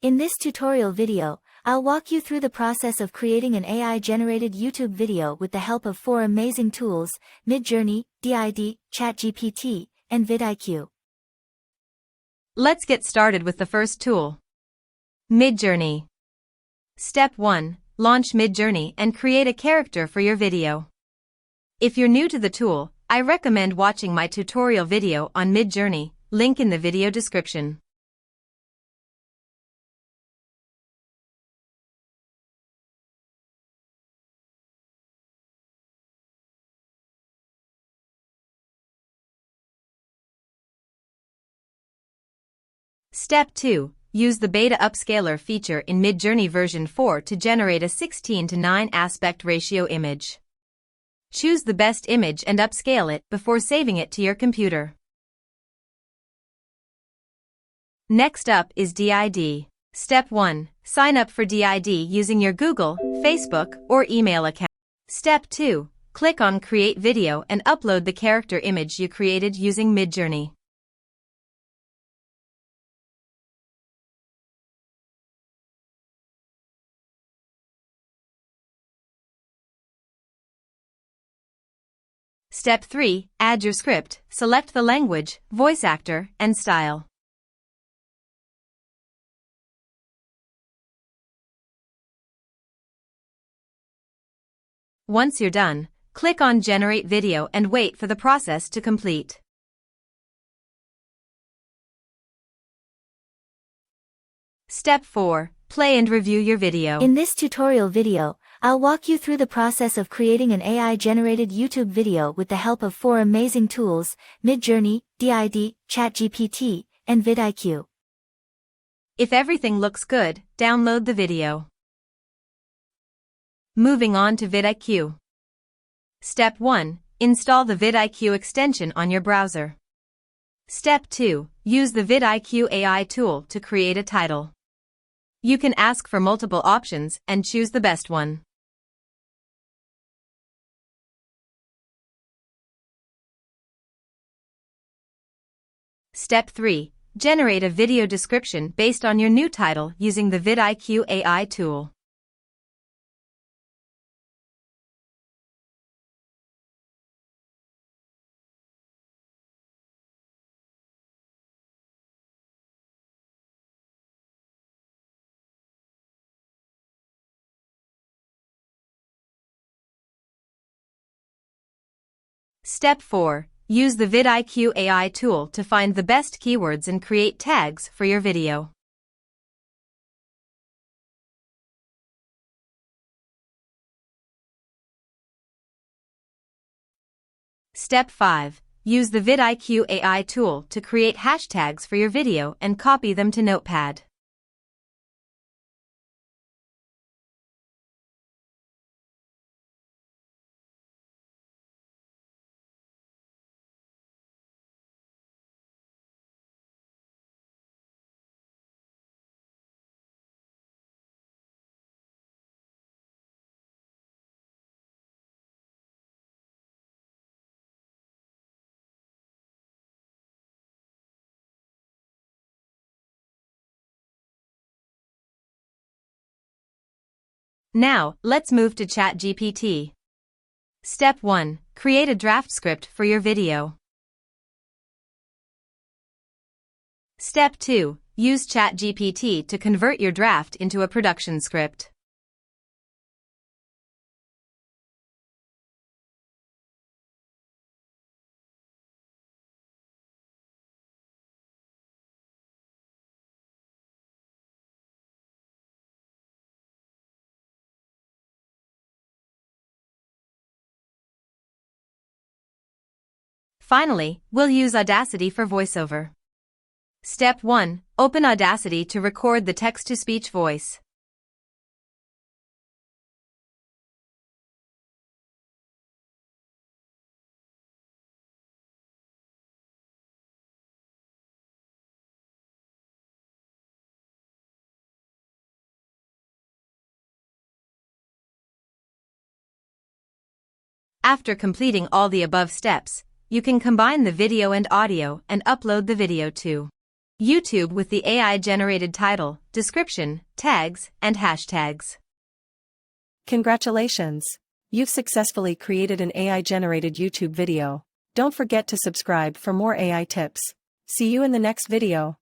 In this tutorial video, I'll walk you through the process of creating an AI-generated YouTube video with the help of 4 amazing tools: Midjourney, DID, ChatGPT, and VidIQ. Let's get started with the first tool. Midjourney. Step 1. Launch Midjourney and create a character for your video. If you're new to the tool, I recommend watching my tutorial video on Midjourney, link in the video description. Step 2. Use the beta upscaler feature in Midjourney version 4 to generate a 16:9 aspect ratio image. Choose the best image and upscale it before saving it to your computer. Next up is DID. Step 1. Sign up for DID using your Google, Facebook, or email account. Step 2. Click on Create Video and upload the character image you created using Midjourney. Step 3. Add your script, select the language, voice actor, and style. Once you're done, click on Generate Video and wait for the process to complete. Step 4. Play and review your video. In this tutorial video, I'll walk you through the process of creating an AI-generated YouTube video with the help of 4 amazing tools: Midjourney, DID, ChatGPT, and VidIQ. If everything looks good, download the video. Moving on to VidIQ. Step 1. Install the VidIQ extension on your browser. Step 2. Use the VidIQ AI tool to create a title. You can ask for multiple options and choose the best one. Step 3. Generate a video description based on your new title using the VidIQ AI tool. Step 4. Use the VidIQ AI tool to find the best keywords and create tags for your video. Step 5. Use the VidIQ AI tool to create hashtags for your video and copy them to Notepad. Now, let's move to ChatGPT. Step 1. Create a draft script for your video. Step 2. Use ChatGPT to convert your draft into a production script. Finally, we'll use Audacity for voiceover. Step 1. Open Audacity to record the text-to-speech voice. After completing all the above steps, you can combine the video and audio and upload the video too. YouTube with the AI-generated title, description, tags, and hashtags. Congratulations! You've successfully created an AI-generated YouTube video. Don't forget to subscribe for more AI tips. See you in the next video.